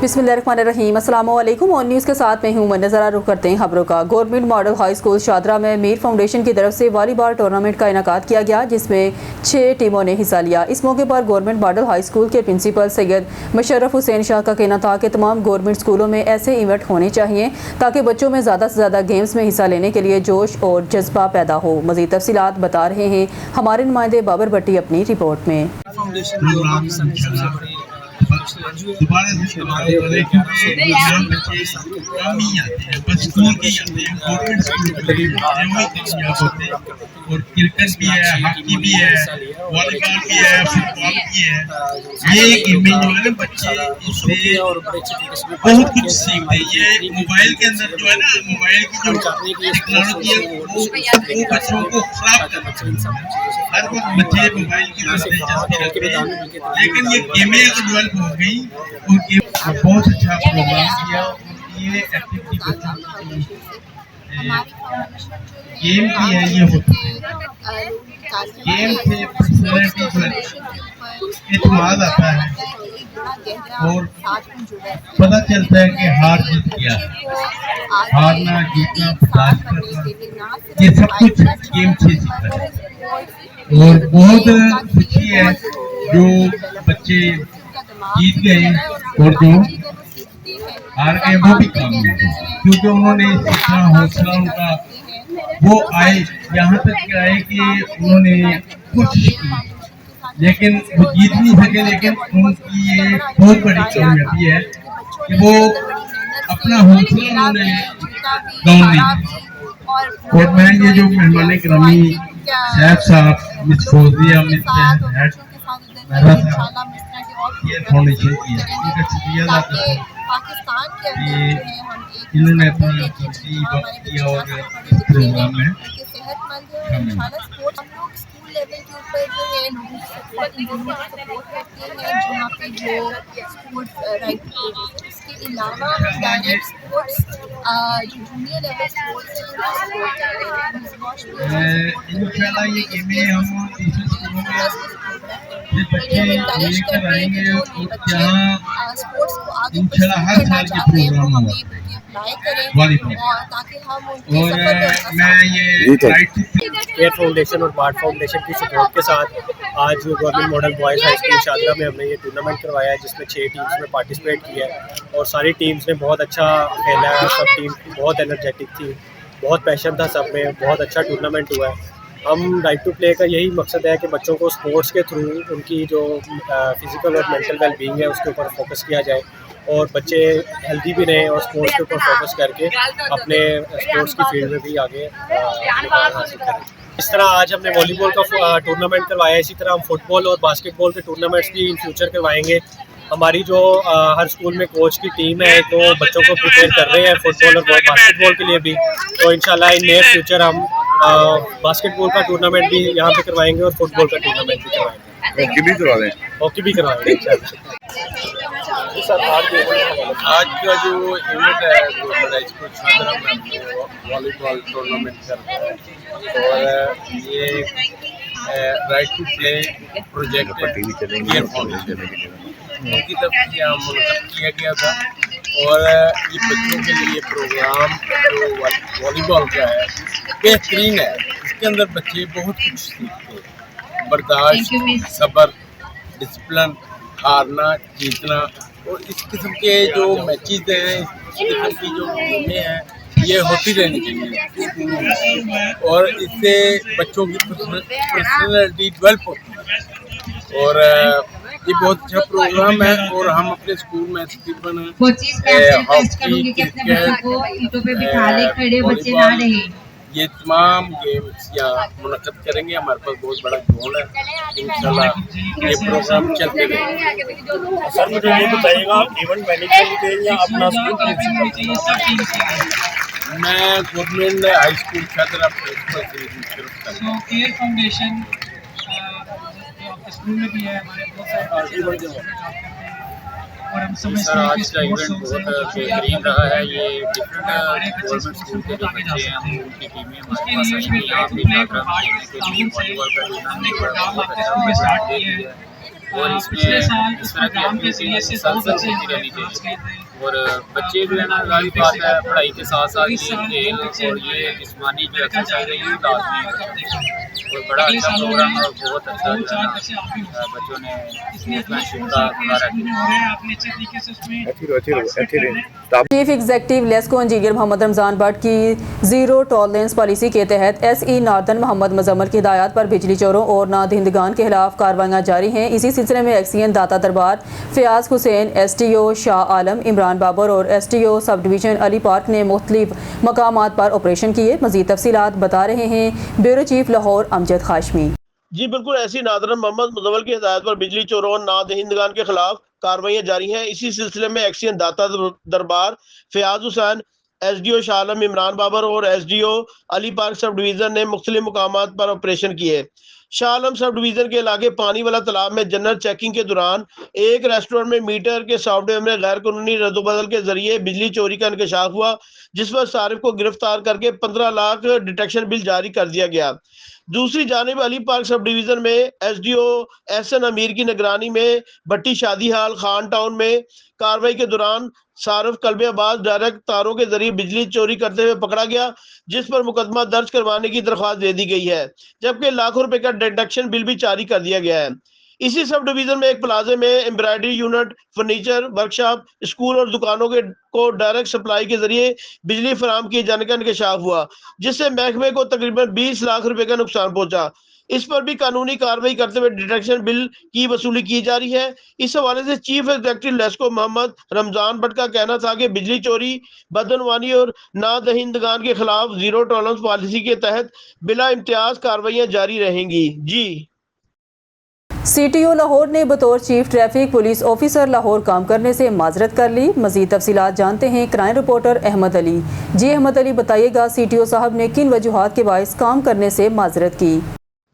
बिस्मिल्लाहिर्रहमानिर्रहीम। अस्सलाम वालेकुम। और न्यूज़ के साथ में हूँ। नज़र रुख करते हैं खबरों का। Government model high school Shahdara में मीर फाउंडेशन की तरफ से वॉलीबॉल टूर्नामेंट का इनेकाद किया गया, जिसमें 6 टीमों ने हिस्सा लिया। इस मौके पर गवर्नमेंट मॉडल हाई स्कूल के प्रिंसिपल सैयद मुशर्रफ हुसैन शाह का कहना था कि तमाम गवर्नमेंट स्कूलों में ऐसे इवेंट होने चाहिए ताकि बच्चों में ज़्यादा से ज़्यादा गेम्स में हिस्सा लेने के लिए जोश और जज्बा पैदा हो। मज़ीद तफसीलात बता रहे हैं हमारे नुमाइंदे बाबर भट्टी अपनी रिपोर्ट में। दोबारा से हमारे वाले क्योंकि यहाँ बच्चे कम ही आते हैं, बस स्कूल के ही आते हैं, गवर्नमेंट स्कूल के कामयाब होते हैं। और क्रिकेट भी है, हॉकी भी है, वॉलीबॉल भी है, फुटबॉल भी है। ये गेमें जो है ना, बच्चे इससे बहुत कुछ सीखते हैं। ये मोबाइल के अंदर जो है ना, मोबाइल की जो टेक्नोलॉजी है वो बच्चों को खराब करती है। हर वक्त बच्चे मोबाइल की तरफ दिलचस्पी रखते हैं, लेकिन ये गेमें डेवलप हो गई और ये बहुत अच्छा प्रोग्राम किया। ये एक्टिविटी बच्चों की गेम की है, ये होती है। गेम से पर्सनैलिटी जो है एतमाद आता है और पता चलता है कि हार जीत क्या है, हारना जीतना बर्दाश्त करना, ये सब कुछ गेम से सीखता है। और बहुत खुशी है जो बच्चे जीत गए और जो हार गए वो भी कामयाब, क्योंकि उन्होंने सीखा, हौसला उनका वो आए यहाँ तक आए कि उन्होंने कोशिश की, लेकिन वो जीत नहीं सके। लेकिन उनकी ये बहुत बड़ी कामयाबी है कि वो अपना हौसला उन्होंने गाँव नहीं। और मैं ये जो मेहमान गिरामी सैफ साहब, मिस फौजिया, मिस मेहरा साहब, ये फाउंडेशन की है, इनका शुक्रिया अदा करता हूँ कि इन्होंने अपना कीमती वक्त दिया और इस प्रोग्राम में लेवल के ऊपर जो है लोगों की सपोर्ट करते हैं, जहाँ पे जो स्पोर्ट्स राइट इसके अलावा हम डायरेक्ट स्पोर्ट्स जो जूनियर लेवल स्पोर्ट्स इंशाल्लाह ये गेमें हम दूसरे स्कूलों में ये बच्चे लेकर आएंगे और जहाँ स्पोर्ट्स को आगे इंशाल्लाह हर साल के प्रोग्राम होगा वॉलीबॉल। और मैं ये केयर फाउंडेशन और बार्ट फाउंडेशन की सपोर्ट के साथ आज government model boys high school Shahdara में हमने ये टूर्नामेंट करवाया है, जिसमें 6 टीम्स ने पार्टिसिपेट किया है और सारी टीम्स ने बहुत अच्छा खेला है। सब टीम बहुत एनर्जेटिक थी, बहुत पैशन था सब में, बहुत अच्छा टूर्नामेंट हुआ है। हम राइट टू प्ले का यही मकसद है कि बच्चों को स्पोर्ट्स के थ्रू उनकी जो फिज़िकल और मेंटल वेलबींग है उसके ऊपर फोकस किया जाए और बच्चे हेल्दी भी रहें और स्पोर्ट्स के ऊपर फोकस करके अपने स्पोर्ट्स की फील्ड में भी आगे हासिल करें। इस तरह आज हमने वॉलीबॉल का टूर्नामेंट करवाया, इसी तरह हम फुटबॉल और बास्केटबॉल के टूर्नामेंट्स भी इन फ्यूचर करवाएंगे। हमारी जो हर स्कूल में कोच की टीम है तो बच्चों को प्रिपेयर कर रहे हैं फुटबॉल और बास्केटबॉल के लिए भी। तो इंशाल्लाह इन नियर फ्यूचर हम बास्केटबॉल का टूर्नामेंट भी यहाँ पे करवाएंगे और फुटबॉल का टूर्नामेंट भी करवाएंगे, हॉकी भी करवाएंगे इंशाल्लाह। आज का जो इवेंट है वो स्कूल शादरा में वॉलीबॉल टूर्नामेंट कर रहा है और ये Right to Play project Care Foundation उनकी तरफ से यहाँ मुनक़िद किया गया था। और ये बच्चों के लिए प्रोग्राम जो वॉलीबॉल का है बेहतरीन है। इसके अंदर बच्चे बहुत कुछ सीखते हैं, बर्दाश्त, सब्र, डिसिप्लिन, हारना जीतना। और इस किस्म के जो मैचेस हैं, इस किस्म की जो गेमें हैं, ये होती रहनी चाहिए और इससे बच्चों की पर्सनैलिटी डेवलप होती है। और ये बहुत अच्छा प्रोग्राम है और हम अपने स्कूल में तकरीबन हॉकी, क्रिकेट, वॉलीबॉल, ये तमाम गेम्स यहाँ मुनक़िद करेंगे। हमारे पास बहुत बड़ा ग्राउंड है, इंशाल्लाह ये प्रोग्राम चलते रहेंगे। सर मुझे ये बताइएगा, इवेंट मैनेजमेंट के या अपना स्कूल मैं government high school Shahdara principal Care Foundation आपके स्कूल में भी है, हमारे बहुत सारे और हम समझते हैं कि आज का इवेंट बहुत बेहतरीन रहा है। ये डिफरेंट गवर्नमेंट स्कूल के जो बच्चे हैं उनकी टीमें हमारे पास आई हैं यहाँ पे जाकर खेलने के लिए वॉलीबॉल का टूर्नामेंट बहुत अच्छा स्टार्ट किया है। और पिछले इसमें साल इस इस तरह की प्रोग्राम के जरिए से दो बच्चे होती हमारे रहनी पास चाहिए। गए थे। और बच्चे जो है ना, जाहिर बात है, पढ़ाई के साथ साथ इस ये साल खेल दो बच्चे और ये हमारे जिस्मानी जो अमेरिका जा एक्सरसाइज है रहे ये हैं। लाजमी और है। और बड़ा अगले अच्छा सालों प्रोग्राम में है और बहुत अच्छा जो 2-4 है बच्चे आप भी हो ना, सकते बच्चों ने हैं। इसलिए अपने स्पोर्ट्समैनशिप स्कूल का आपके मुजाहरा स्कूल में किया। हो रहे हैं, आपने अच्छे तरीके से उसमें पार्टिसिपेट करना है। Chief executive LESCO engineer Mohammad Ramzan Bhatt की जीरो टॉलरेंस पॉलिसी के तहत एसई नॉर्दर्न मोहम्मद मुजम्मल की हिदायत पर बिजली चोरों और नादहिंदगान के खिलाफ कार्रवाइयाँ जारी हैं। इसी सिलसिले में एक्सीएन दाता दरबार फयाज हुसैन, एसटीओ शाह आलम, इमरान बाबर और STO sub division Ali park ने मुख्तलिफ मकामात पर ऑपरेशन किए। मजीद तफसीलात बता रहे हैं ब्यूरो चीफ लाहौर अमजद हाशमी। जी बिल्कुल, ऐसी नादरन मोहम्मद मुजम्मल की हिदायत पर बिजली चोरों और नादहिंदगान के खिलाफ कार्रवाइयाँ जारी हैं। इसी सिलसिले में एक्सीएन दाता दरबार फयाज हुसैन, एसडीओ शाह आलम, इमरान बाबर और SDO Ali park sub division ने मुख्तलिफ मुकामात पर ऑपरेशन किए। शाह आलम सब डिवीजन के इलाके पानी वाला तालाब में जनरल चेकिंग के दौरान एक रेस्टोरेंट में मीटर के सॉफ्टवेयर में गैर कानूनी रद्दोबदल के जरिए बिजली चोरी का इंकशाफ हुआ, जिस पर सारिफ को गिरफ्तार करके 15 लाख डिटेक्शन बिल जारी कर दिया गया। दूसरी जानिब अली पार्क सब डिवीजन में एसडीओ एहसन अमीर की निगरानी में भट्टी शादी हाल खान टाउन में कार्रवाई के दौरान सारिफ कल्बेबाज डायरेक्ट तारों के जरिए बिजली चोरी करते हुए पकड़ा गया, जिस पर मुकदमा दर्ज करवाने की दरख्वास्त दे दी गई है, जबकि लाखों रुपए का डिडक्शन बिल भी जारी कर दिया गया है। इसी सब डिवीजन में एक प्लाजे में embroidery unit, furniture workshop, school और दुकानों के को डायरेक्ट सप्लाई के जरिए बिजली फराहम किए जाने का इंकशाफ हुआ, जिससे महकमे को तकरीबन 20 लाख रुपए का नुकसान पहुंचा। इस पर भी कानूनी कार्रवाई करते हुए डिडक्शन बिल की वसूली की जा रही है। इस हवाले से चीफ एग्जीक्यूटिव लेस्को मोहम्मद रमजान भट्ट का कहना था कि बिजली चोरी, बदनवानी और नादहिंदगान के खिलाफ जीरो टॉलरेंस पॉलिसी के तहत बिला इम्तियाज कार्रवाइयां जारी रहेंगी। जी सीटीओ लाहौर ने बतौर chief traffic police officer Lahore काम करने से माजरत कर ली। मजीद तफसीलात जानते हैं क्राइम रिपोर्टर अहमद अली। जी अहमद अली, बताइएगा सीटीओ साहब ने किन वजूहात के बायस काम करने से माजरत की?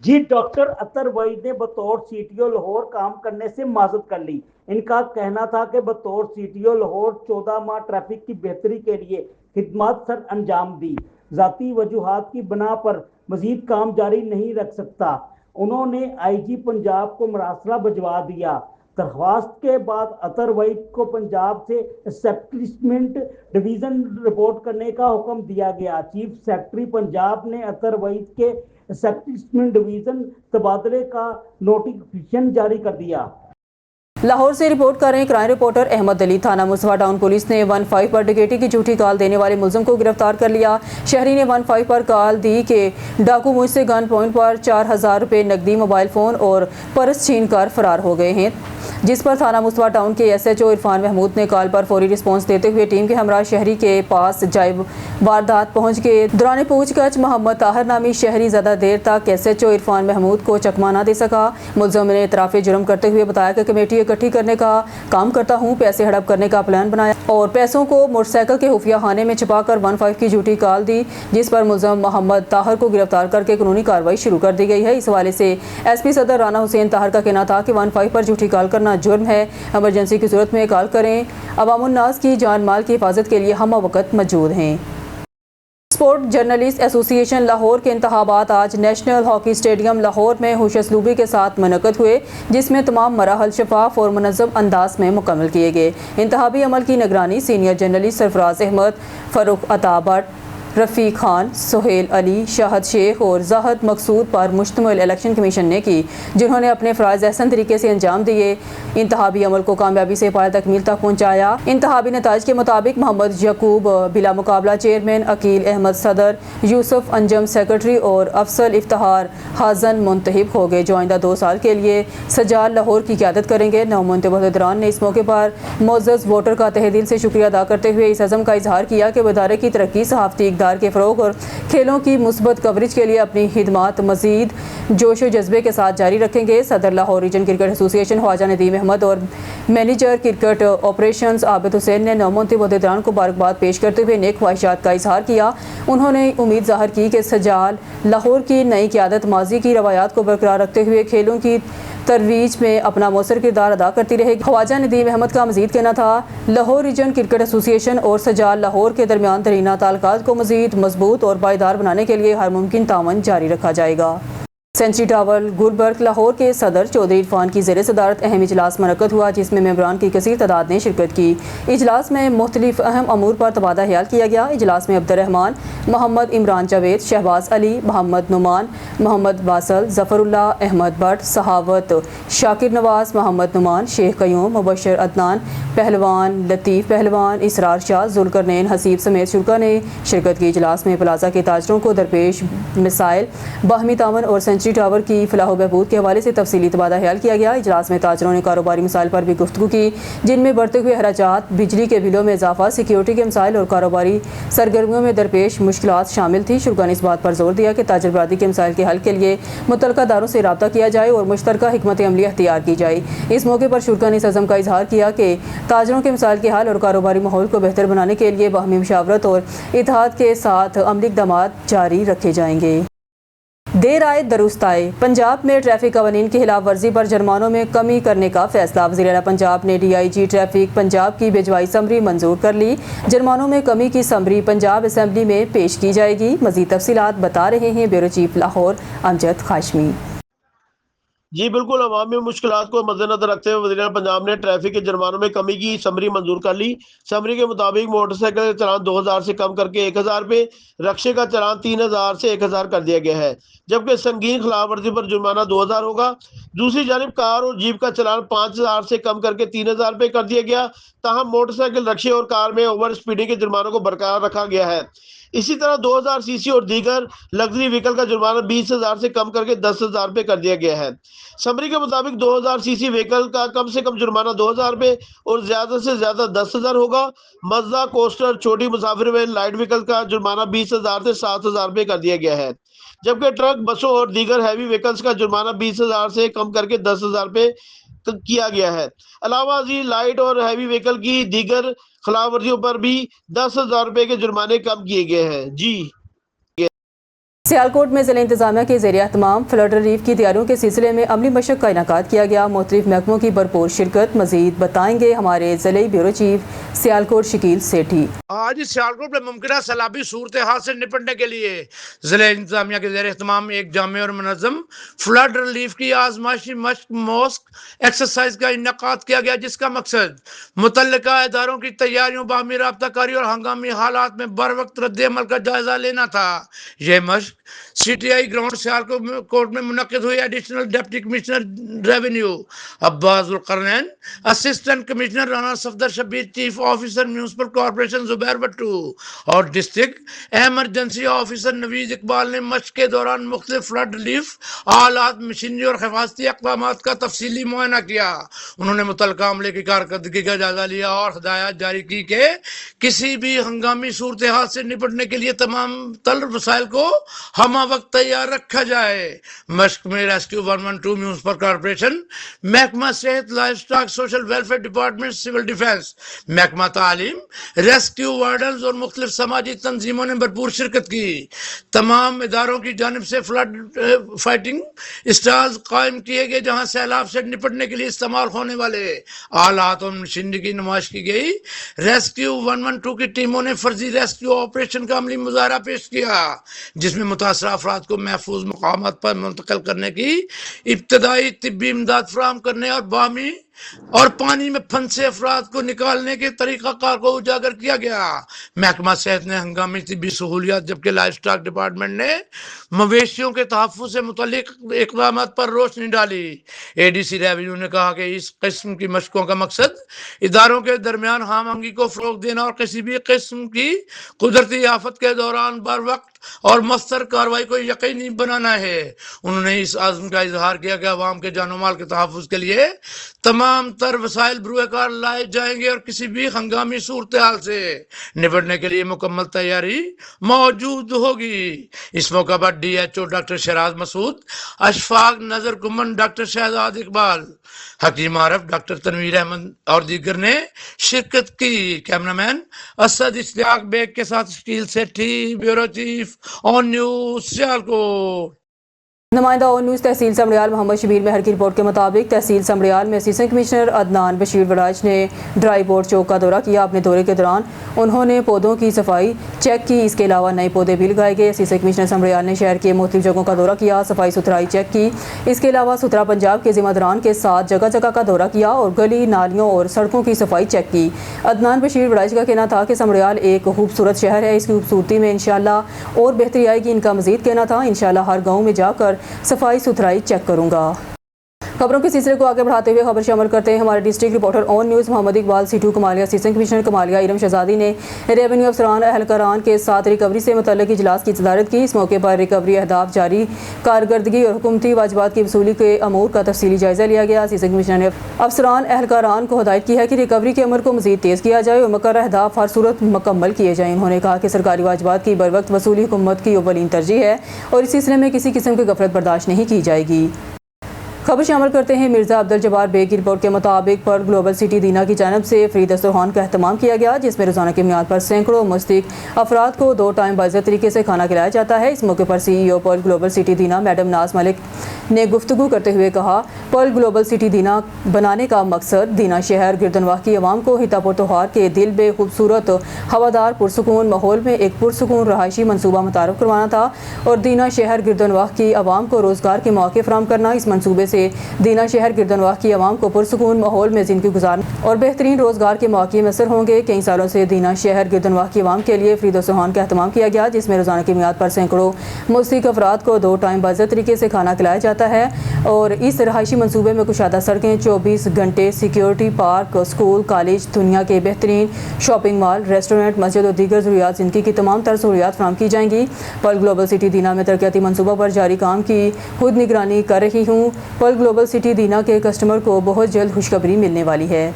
जी, डॉक्टर अतर वहीद ने बतौर सीटीओ लाहौर काम करने से माजरत कर ली। इनका कहना था कि बतौर सीटीओ लाहौर 14 माह ट्रैफिक की बेहतरी के लिए खिदमत सर अंजाम दी। ज़ाती वजूहात की बिना पर मजीद काम जारी नहीं रख सकता। उन्होंने आईजी पंजाब को मरासला भिजवा दिया। दरख्वास्त के बाद अतर वहीद को पंजाब से एस्टैब्लिशमेंट डिवीज़न रिपोर्ट करने का हुक्म दिया गया। चीफ सेक्रेटरी पंजाब ने अतर वहीद के एस्टैब्लिशमेंट डिवीज़न तबादले का नोटिफिकेशन जारी कर दिया। लाहौर से रिपोर्ट कर रहे हैं क्राइम रिपोर्टर अहमद अली। थाना मुस्तफा टाउन पुलिस ने 15 पर डकैती की झूठी कॉल देने वाले मुलजिम को गिरफ्तार कर लिया। शहरी ने 15 पर कॉल दी कि डाकू मुझसे गन पॉइंट पर 4000 रुपये नकदी, मोबाइल फ़ोन और पर्स छीन कर फरार हो गए हैं, जिस पर थाना मुस्तफा टाउन के एसएचओ इरफान महमूद ने कॉल पर फौरी रिस्पांस देते हुए टीम के हमरा शहरी के पास जायब वारदात पहुंच गए। दौरान पूछताछ मोहम्मद ताहिर नामी शहरी ज़्यादा देर तक एसएचओ इरफान महमूद को चकमा न दे सका। मुलजिम ने इतराफ़ जुर्म करते हुए बताया कि कमेटी इकट्ठी करने का काम करता हूँ, पैसे हड़प करने का प्लान बनाया और पैसों को मोटरसाइकिल के खुफिया खाने में छिपाकर 15 की झूठी कॉल दी, जिस पर मुलजिम मोहम्मद ताहिर को गिरफ्तार करके कानूनी कार्रवाई शुरू कर दी गई है। इस हवाले से एसपी सदर राना हुसैन ताहिर का कहना था कि 15 पर झूठी कॉल करना जुर्म है। इमरजेंसी की सूरत में कॉल करें। अवामुन्नास की जान माल की हिफाजत के लिए हम वक्त मौजूद हैं। स्पोर्ट जर्नलिस्ट एसोसिएशन लाहौर के इंतखाबात आज नेशनल हॉकी स्टेडियम लाहौर में हुश-ए-सलूबी के साथ मुनक़्क़द हुए, जिसमें तमाम मराहल शफाफ और मुनज़्ज़म अंदाज में मुकम्मल किए गए। इंतखाबी अमल की निगरानी सीनियर जर्नलिस्ट सरफराज अहमद, फ़ारूक अता भट्ट, रफ़ी खान, सुहेल अली, शाहद शेख और ज़ाहद मकसूद पर मुश्तमिल इलेक्शन कमीशन ने की, जिन्होंने अपने फ़राइज़ अहसन तरीके से अंजाम दिए। इंतखाबी अमल को कामयाबी से पाया तकमील तक पहुँचाया। इंतखाबी नताइज के मुताबिक मोहम्मद यकूब बिला मुकाबला चेयरमैन, अकील अहमद सदर, यूसुफ अंजम सेक्रेटरी और अफसल इफ्तिहार हाजन मुंतखब हो गए, जो आइंदा 2 साल के लिए सजाल लाहौर की क़यादत करेंगे। नौमंतखब अहदेदारान ने इस मौके पर मोअज़्ज़ज़ वोटर का तहे दिल से शुक्रिया अदा करते हुए इस अज़म का इजहार किया कि इदारे की तरक्की, सहाफ़ती इक़दार के फ़रोग़ और खेलों की मुस्बत कवरेज के लिए अपनी खिदमत मज़ीद जोश व जज्बे के साथ जारी रखेंगे। सदर Lahore region cricket association Khawaja Nadeem Ahmed और manager cricket operations Abid Hussain ने नौमंतखब अहदेदारान को मुबारकबाद पेश करते हुए नेक ख्वाहिशात का इजहार किया। उन्होंने उम्मीद ज़ाहिर की कि सजाल लाहौर की नई क़यादत माजी की रवायात को बरकरार रखते हुए खेलों की तरवीज में अपना मौसर किरदार अदा करती रहेगी। ख्वाजा नदीम अहमद का मजीद कहना था, लाहौर रीजन क्रिकेट एसोसिएशन और सजाल लाहौर के दरमियान तरीना ताल्लुकात को मजीद मजबूत और पायदार बनाने के लिए हर मुमकिन तावन जारी रखा जाएगा। सेंचुरी टावर गुलबर्ग लाहौर के सदर चौधरी इरफान की ज़ेर सदारत अहम इजलास मुनक़्क़द हुआ, जिसमें मेंबरान की कसीर तादाद ने शिरकत की। इजलास में मुख्तलिफ अहम अमूर पर तबादला ख्याल किया गया। इजलास में अब्दुर्रहमान, मोहम्मद इमरान जावेद, शहबाज अली, मोहम्मद नुमान, मोहम्मद वासल, ज़फ़रुल्लाह, अहमद भट्ट, सहावत, शाकिर नवाज, मोहम्मद नुमान, शेख कयूम, मुबशर अदनान, पहलवान लतीफ़ पहलवान, इसरार शाह, जुल्करनैन हसीब समेत शुरा ने शिरकत की। इजलास में प्लाजा के ताजरों को दरपेश मिसाइल, बाहमी तावन और सेंचुरी टावर की फलाह बहबूद के हवाले से तफसीली तबादला ख्याल किया गया। इजलास में ताजरों ने कारोबारी मिसाइल पर भी गुफ्तगू की, जिनमें बढ़ते हुए अखराजात, बिजली के बिलों में इजाफा, सिक्योरिटी के मसाइल और कारोबारी सरगर्मियों में दरपेश मुश्किलात शामिल थी। शुरा ने इस बात पर जोर दिया कि ताजर बरादरी के मसाइल के हल के लिए मुतल्लिका दारों से रब्ता किया जाए और मुश्तरका हिकमत अमली अख्तियार की जाए। इस मौके पर शुरा ने इस अज़म का इजहार किया कि ताजरों के मसाइल के हल और कारोबारी माहौल को बेहतर बनाने के लिए बाहमी मुशावरत और इत्तेहाद के साथ अमली इक़दाम जारी रखे जाएंगे। देर आए दुरुस्त आए। पंजाब में ट्रैफिक कवानीन की खिलाफ वर्जी पर जुर्मानों में कमी करने का फैसला। वज़ीर आला पंजाब ने DIG ट्रैफिक पंजाब की भिजवाई समरी मंजूर कर ली। जुर्मानों में कमी की समरी पंजाब असम्बली में पेश की जाएगी। मज़ीद तफसीलात बता रहे हैं ब्यूरो चीफ लाहौर अमजद खाशमी। जी बिल्कुल, अवामी मुश्किलात को मद्देनजर रखते हुए वज़ीर आला पंजाब ने ट्रैफिक के जुर्मानों में कमी की समरी मंजूर कर ली। समरी के मुताबिक मोटरसाइकिल का चलान 2000 से कम करके 1000 रुपये, रक्शे का चलान 3000 से 1000 कर दिया गया है, जबकि संगीन खिलाफ वर्जी पर जुर्माना 2000 होगा। दूसरी जानिब कार और जीप का चलान 5000 से कम करके 3000 रुपये कर दिया गया। ताहम मोटरसाइकिल, रक्शे और कार में ओवर स्पीडिंग के जुर्मानों को बरकरार रखा गया है। इसी तरह 2000 सीसी और दीगर लग्जरी व्हीकल का जुर्माना 20000 से कम करके 10000 रुपये कर दिया गया है। समरी के मुताबिक 2000 सीसी व्हीकल का कम से कम जुर्माना 2000 रुपये और ज्यादा से ज्यादा 10000 होगा। मज़दा, कोस्टर, छोटी मुसाफिर वैन, लाइट व्हीकल का जुर्माना 20000 से 7000 रुपये कर दिया गया है, जबकि ट्रक, बसों और दीगर हैवी व्हीकल्स का जुर्माना 20000 से कम करके 10000 रुपये किया गया है। अलावा लाइट और हैवी व्हीकल की दीगर खिलाफ वर्जियों पर भी 10,000 रुपए के जुर्माने कम किए गए हैं। जी सियालकोट में ज़िला इंतजामिया के ज़ेर एहतमाम फ्लड रिलीफ की तैयारियों के सिलसिले में अमली मशक का इनेकाद किया गया। मुख्तलिफ महकमों की भरपूर शिरकत। मज़ीद बताएंगे हमारे ज़िले ब्यूरो चीफ सियालकोट शकील सेठी। आज सियालकोट में मुमकिन सैलाबी सूरत हाल से निपटने के लिए ज़िला इंतजामिया के ज़ेर एहतमाम एक जामे और मुनज़्ज़म फ्लड रिलीफ की आजमाइशी मॉस्क एक्सरसाइज का इनेकाद किया गया, जिसका मकसद मुतल्लिका इदारों की तैयारियों, बाहमी राब्ताकारी और हंगामी हालात में बर वक्त रद्द-ए-अमल का जायजा लेना था। यह मशक CTI ग्राउंड सियालकोट में मुनक्किद हुई। Additional deputy commissioner revenue Abbas Zulqarnain, assistant commissioner Rana Safdar Shabbir, chief officer municipal corporation Zubair Bhattu और district emergency officer Naveed Iqbal ने मशक के दौरान मुख्तलिफ फ्लड रिलीफ आलात, मशीनरी और हिफाजती इक़दाम का तफसीली मुआयना किया। उन्होंने मुतल्लिका अमले की कारकर्दगी का जायजा लिया और हिदायत जारी की कि किसी भी हंगामी सूरत हाल से निपटने के लिए तमाम तर वसाइल को हमा वक्त तैयार रखा जाए। मशक में रेस्क्यू 112 म्यूनसिपल कॉर्पोरेशन, महकमा सेहत, livestock, social welfare department, civil defence, महकमा तालीम, रेस्क्यू वार्डन्स और मुख्तलिफ समाजी तंजीमों ने भरपूर शिरकत की। तमाम इदारों की जानिब से फ्लड फाइटिंग स्टाल्स कायम किए गए, जहाँ सैलाब से निपटने के लिए इस्तेमाल होने वाले आलात और मशीनरी की नुमाइश की गई। रेस्क्यू 112 की टीमों ने फर्जी रेस्क्यू ऑपरेशन का अमली मुजाहरा पेश किया, जिसमें मुतासरा अफराद को महफूज मकामात पर मुंतकिल करने की, इब्तदाई तिब्बी इमदाद फराहम करने और बाहमी और पानी में फंसे अफराद को निकालने के तरीक़ाकार को उजागर किया गया। महकमा सेहत ने हंगामी तिब्बी सहूलियात, जबकि लाइफ स्टॉक डिपार्टमेंट ने मवेशियों के तहफ़्फ़ुज़ से मुतल्लिक इक़दामात पर रोशनी डाली। ADC रेवेन्यू ने कहा कि इस किस्म की मशकों का मकसद इदारों के दरमियान हम आहंगी को फ़रोग़ देना और किसी भी किस्म की कुदरती आफत के दौरान बर वक्त और मस्तर कार्रवाई को यकीनी बनाना है। उन्होंने इस आज़म का इजहार किया कि अवाम के जानो माल के तहफ़्फ़ुज़ के लिए तमाम तर वसाइल बरूएकार लाए जाएंगे और किसी भी हंगामी सूरत हाल से निपटने के लिए मुकम्मल तैयारी मौजूद होगी। इस मौका पर DHO डॉक्टर शहराज मसूद, अशफाक नजर कुमन, डॉक्टर शहजाद इकबाल, हकीम आरफ, डॉक्टर तनवीर अहमद और दीगर ने शिरकत की। कैमरामैन असद इश्तियाक बेग के साथ Shakeel Sethi, bureau chief On News Sialkot. नुमाइंदा ऑन न्यूज़ तहसील समड़ियाल मोहम्मद शबीर मेहर की रिपोर्ट के मुताबिक तहसील समड़ियाल में असिस्टेंट कमिश्नर अदनान बशीर वराज ने ड्राई बोर्ड चौक का दौरा किया। अपने दौरे के दौरान उन्होंने पौधों की सफाई चेक की। इसके अलावा नए पौधे भी लगाए गए। असिस्टेंट कमिश्नर समड़ियाल ने शहर के मुख्तलिफ जगहों का दौरा किया, सफाई सुथराई चेक की। इसके अलावा सुथरा पंजाब के जिम्मेदारान के साथ जगह जगह का दौरा किया और गली नालियों और सड़कों की सफाई चेक की। अदनान बशीर वराज का कहना था कि समड़ियाल एक खूबसूरत शहर है, इसकी खूबसूरती में इंशाल्लाह और बेहतरी आएगी। इनका मजीद कहना था इंशाल्लाह हर गाँव में जाकर सफाई सुथराई चेक करूंगा। खबरों के सिलसिले को आगे बढ़ाते हुए खबर शामिल करते हैं हमारे district reporter on news Mohammad Iqbal सीटू कमालिया। असिस्टेंट कमिश्नर कमालिया इरम शहजादी ने रेवेन्यू अफसरान अहलकारान के साथ रिकवरी से मुतल्लिक इजलास की सदारत की। इस मौके पर रिकवरी अहदाफ जारी कारकर्दगी और हुकूमती वाजिबात की वसूली के अमूर का तफसीली जायजा लिया गया। असिस्टेंट कमिश्नर ने अफसरान अहलकारान को हिदायत की है कि रिकवरी के अमल को मजीद तेज़ किया जाए और मुकर्रर अहदाफ हर सूरत मुकम्मल किए जाएँ। उन्होंने कहा कि सरकारी वाजिबात की बर वक्त वसूली हुकूमत की अव्वलीन तरजीह है और इस सिलसिले में किसी किस्म की गफलत बर्दाश्त नहीं की जाएगी। खबर शामिल करते हैं मिर्ज़ा अब्दुल जब्बार बेग की रिपोर्ट के मुताबिक पर्ल ग्लोबल सिटी दीना की जानब से फ्री दस्तरखान का अहतमाम किया गया, जिसमें रोज़ाना की बुनियाद पर सैकड़ों मुस्तहिक अफराद को 2 टाइम बाइज़्ज़त तरीके से खाना खिलाया जाता है। इस मौके पर CEO पर्ल ग्लोबल सिटी दीना मैडम नाज मलिक ने गुफ्तगू करते हुए कहा, पर्ल ग्लोबल सिटी दीना बनाने का मकसद दीना शहर गिरदनवाह की आवाम को हितापुर त्योहार के दिल में खूबसूरत हवादार पुरसकून माहौल में एक पुरसकून रहायशी मनसूबा मुतारफ़ करवाना था और दीना शहर गिरदनवाह की आवाम को रोज़गार के मौके फराहम करना। इस मनसूबे से दीना शहर गिरदनवाह की आवाम को पुरसकून माहौल में ज़िंदगी गुजारने और बेहतरीन रोज़गार के मौके मैसर होंगे। कई सालों से दीना शहर गिरदनवाह की आवाम के लिए फ्री दस्तरखान का अहतमाम किया गया, जिसमें रोज़ाना की बुनियाद पर सैकड़ों मुस्तहिक अफराद को 2 टाइम बाइज़्ज़त तरीके से खाना खिलाया जाता है और इस रहायशी मनसूबे में कुशादा सड़कें, 24 घंटे सिक्योरिटी, पार्क, स्कूल, कॉलेज, दुनिया के बेहतरीन शॉपिंग मॉल, रेस्टोरेंट, मस्जिद और दीगर ज़रूरियात ज़िंदगी की तमाम तर सहूलियात फराहम की जाएंगी। पर्ल ग्लोबल सिटी दीना में तरक्याती मनसूबा पर जारी काम की खुद निगरानी कर रही हूँ। पर्ल ग्लोबल सिटी दीना के कस्टमर को बहुत जल्द खुशखबरी मिलने वाली है।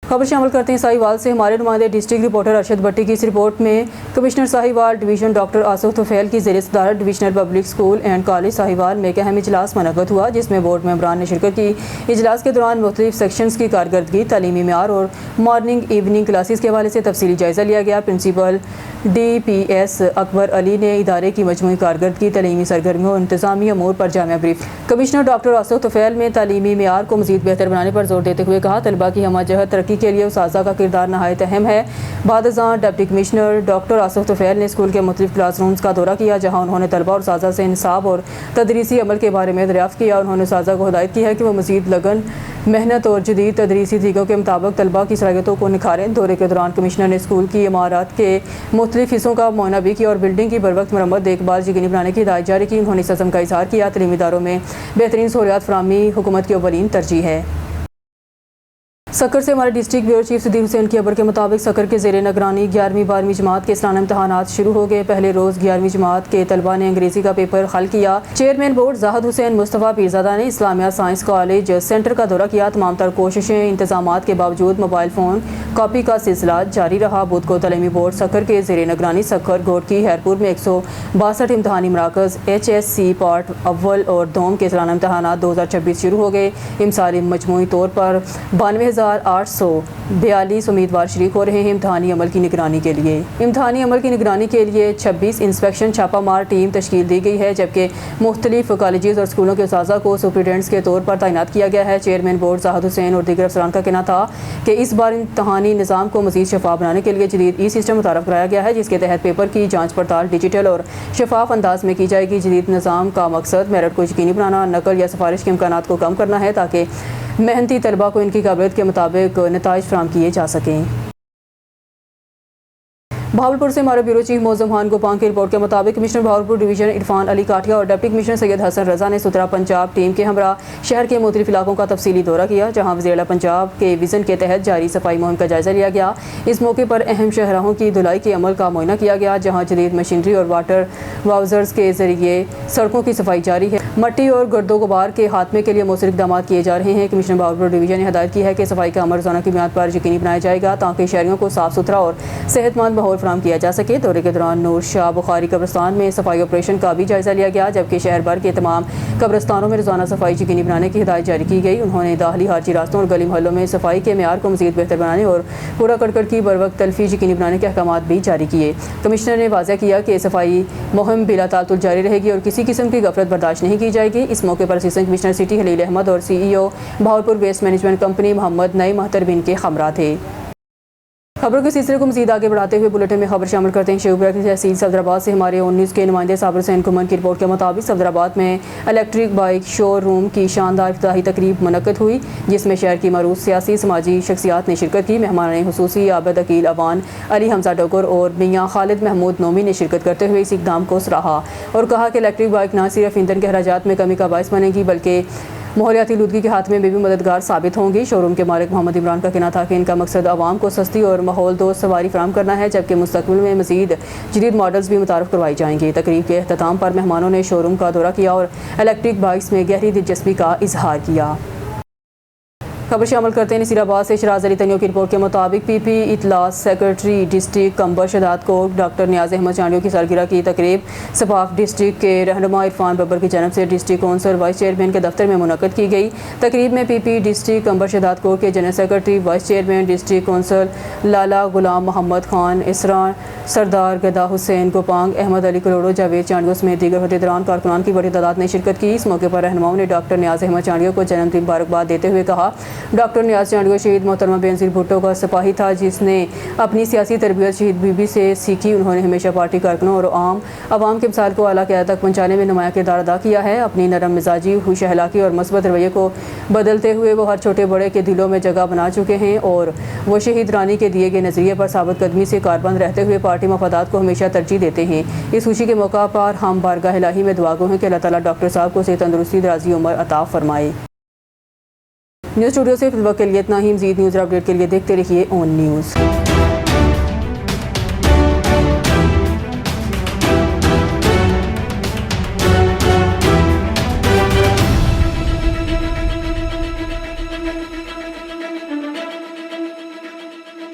खबर शामिल करते हैं साहिवाल से। हमारे नुमाइंदे डिस्ट्रिक्ट रिपोर्टर अरशद भट्टी की इस रिपोर्ट में commissioner Sahiwal division doctor Asif Tufail की ज़ेर सदारत divisional public school and college Sahiwal में एक अहम इजलास मुनक़्क़द हुआ, जिसमें बोर्ड मेंबरान ने शिरकत की। इजलास के दौरान मुख्तलिफ सेक्शंस की कारकर्दगी, तालीमी मेयार और मॉर्निंग इवनिंग क्लासेस के हवाले से तफसीली जायज़ा लिया गया। प्रिंसिपल DPS अकबर अली ने इदारे की मजमूई कारकर्दगी, तालीमी सरगर्मियों और इंतज़ामी अमूर पर Jamia brief. Commissioner doctor Asif Tufail ने तालीमी मेयार को मज़ीद बेहतर बनाने पर जोर देते हुए कहा, तलबा की हमजहत तरक्की के लिए उस्ताज़ा का किरदार नहायत अहम है। बाद-अज़ां deputy commissioner doctor Asif Tufail ने स्कूल के मुख्तलिफ क्लासरूम्स का दौरा किया, जहाँ उन्होंने तलबा और उस्ताज़ा से इंसाब और तदरीसी अमल के बारे में दरियाफ़्त किया। उन्होंने उस्ताज़ा को हिदायत की है कि वह मज़ीद लगन, मेहनत और जदीद तदरीसी तरीक़ों के मुताबिक तलबा की सलाहियतों को निखारें। दौरे के दौरान कमिश्नर ने स्कूल की इमारत के मुख्तलिफ हिस्सों का मुआयना भी किया और बिल्डिंग की बर वक्त मरम्मत देखभाल यकीनी बनाने की हिदायत जारी की। उन्होंने इस अज़्म का इज़हार किया, तलीमी इदारों में बेहतरीन सहूलियात फराहमी हुकूमत की अव्वलीन तरजीह है। सक्कर से हमारे district bureau chief Sadyr Hussain की खबर के मुताबिक सक्कर के ज़ेरे निगरानी 11वीं 12वीं जमात के सालाना इम्तहानात शुरू हो गए। पहले रोज़ 11वीं जमात के तलबा ने अंग्रेज़ी का पेपर हल किया। चेयरमैन बोर्ड जाहिद हुसैन मुस्तफ़ा पीरज़ादा ने इस्लामिया साइंस कॉलेज सेंटर का दौरा किया। तमाम तर कोशिशें इंतजामात के बावजूद मोबाइल फ़ोन कॉपी का सिलसिला जारी रहा। बुध को तालीमी बोर्ड सक्कर के ज़ेरे निगरानी सक्कर, गोरकी, हैरपुर में 162 इम्तहानी मराकज़ HSC पार्ट अव्वल और दोम के सालाना इम्तहानात 2026 शुरू हो गए। इमसाली मजमूई तौर पर 92,842 उम्मीदवार शरीक हो रहे हैं। इम्तहानी अमल की निगरानी के लिए 26 इंस्पेक्शन छापामार टीम तश्कील दी गई है, जबकि मुख्तलिफ कॉलेजेस और स्कूलों के उस्ताज़ा को सुपरिटेंडेंट्स के तौर पर तैनात किया गया है। चेयरमैन बोर्ड जाहिद हुसैन और दीगर अफसरान का कहना था कि इस बार इम्तहानी निज़ाम को मज़ीद शफाफ बनाने के लिए जदीद सिस्टम मुतारफ़ कराया गया है, जिसके तहत पेपर की जाँच पड़ताल डिजिटल और शफाफ अंदाज में की जाएगी। जदीद निज़ाम का मकसद मेरिट को यकीनी बनाना, नकल या सिफारिश के इम्कानात को कम करना है, ताकि मेहनती तलबा को इनकी काबिलियत के मुताबिक नताइज फराहम किए जा सकें। भावलपुर से हमारे ब्यूरो चीफ मौज़म खान गोपांग की रिपोर्ट के मुताबिक कमिश्नर भावलपुर डिवीजन इरफान अली काठिया और डिप्टी कमिश्नर सैयद हसन रजा ने सुथरा पंजाब टीम के हमरा शहर के मुख्तलिफ इलाकों का तफसीली दौरा किया, जहाँ वज़ीर पंजाब के विज़न के तहत जारी सफाई मुहिम का जायजा लिया गया। इस मौके पर अहम शहराहों की धुलाई के अमल का मुआयना किया गया, जहाँ जदीद मशीनरी और वाटर वाउजर्स के जरिए सड़कों की सफाई जारी है। मट्टी और गर्दो गुबार के खात्मे के लिए मौसर इक़दाम किए जा रहे हैं। कमिश्नर भावलपुर डिवीजन ने हिदायत की है कि सफाई का अमल रोज़ाना की बुनियाद पर यकीनी बनाया जाएगा, ताकि शहरियों को साफ़ सुथरा और सेहतमंद माहौल फराहम किया जा सके। दौरे के दौरान नूर शाह बुखारी कब्रिस्तान में सफाई ऑपरेशन का भी जायजा लिया गया, जबकि शहर भर के तमाम कब्रिस्तानों में रोजाना सफाई यकीनी बनाने की हिदायत जारी की गई। उन्होंने दाखिली हाजी रास्तों और गली मोहल्लों में सफाई के मेयार को मजीद बेहतर बनाने और कूड़ा करकट की बर वक्त तलफी यकीनी बनाने के अहकाम भी जारी किए। कमिश्नर ने वाज़ेह किया कि सफाई मुहिम बिला तातुल जारी रहेगी और किसी किस्म की गफलत बर्दाश्त नहीं की जाएगी। इस मौके पर assistant commissioner city Khalil Ahmad और CEO Bahawalpur waste management company Mohammad नई महतर बिन के हमरा थे। खबरों के सिलसिले को मजीद आगे बढ़ाते हुए बुलेटिन में खबर शामिल करते हैं। शिवपुरा की तहसील सफदराबाद से हमारे ऑन न्यूज़ के नुमाइंदे साबिर हुसैन कुमन की रिपोर्ट के मुताबिक सफदराबाद में इलेक्ट्रिक बाइक शोरूम की शानदार इफ्तिताही तकरीब मुनक्कद हुई, जिसमें शहर की मरूफ सियासी समाजी शख्सियात ने शिरकत की। मेहमान खुसूसी आबद अकील अवान, अली हमजा डोगर और मियाँ खालिद महमूद नोमी ने शिरकत करते हुए इस इकदाम को सराहा और कहा कि इलेक्ट्रिक बाइक न सिर्फ ईंधन के अखराजात में कमी का बायस बनेगी बल्कि माहौलियाती लूदगी के हाथ में भी मददगार साबित होंगी। शोरूम के मालिक मोहम्मद इमरान का कहना था कि इनका मकसद आवाम को सस्ती और माहौल दोस्त सवारी फराहम करना है, जबकि मुस्तकबिल में मजीद जदीद मॉडल्स भी मुतारफ़ करवाई जाएंगी। तकरीब के अख्ताम पर मेहमानों ने शोरूम का दौरा किया और इलेक्ट्रिक बाइक्स में गहरी दिलचस्पी का इजहार किया। खबर शामिल करते हैं नसीराबाद से शराज अली तनियों की रिपोर्ट के मुताबिक PP इतलास सेक्रेटरी डिस्ट्रिक्ट कंबर शदात को डॉक्टर नियाज अहमद चांडियों की सालगिरह की तकरीब सफाफ डिस्ट्रिक्ट के रहनुमा इरफान बब्बर की जानब से डिस्ट्रिक्ट काउंसिल वाइस चेयरमैन के दफ्तर में मुनक्कद की गई। तकरीब में PP district Qambar Shahdadkot के general secretary vice chairman district council Lala Ghulam Mohammad Khan, इसरा सरदार गदा हुसैन गोपांग, अहमद अली करोड़ो, जावेद चांडियों समेत दीगर अहदेदारान कारकुनान की बड़ी तादाद ने शिरकत की। इस मौके पर रहनुमाओं ने डॉक्टर नियाज अहमद चांडियों को जन्मदिन मुबारकबाद देते हुए कहा, डॉक्टर नियाज चांडियों शहीद मोहतरमा बेनज़ीर भुट्टो का सिपाही था, जिसने अपनी सियासी तरबियत शहीद बीबी से सीखी। उन्होंने हमेशा पार्टी कारकुनों और आवाम के मिसाल को आला क़यादत तक पहुँचाने में नुमाया किरदार अदा किया है। अपनी नरम मिजाजी, खुश अखलाकी और मस्बत रवैये को बदलते हुए वो हर छोटे बड़े के दिलों में जगह बना चुके हैं और वो शहीद रानी के दिए गए नज़रिए पर साबित कदमी से कारबंद रहते हुए पार्टी मफादात को हमेशा तरजीह देते हैं। इस खुशी के मौका पर हम बारगाह इलाही में दुआ गो हैं कि अल्लाह ताला डॉक्टर साहब को सेहत, तंदुरुस्ती, दराज़ी उम्र अता फरमाए। न्यूज़ स्टूडियो से फिलहाल के लिए इतना ही। मज़ीद न्यूज़ अपडेट के लिए देखते रहिए ऑन न्यूज़।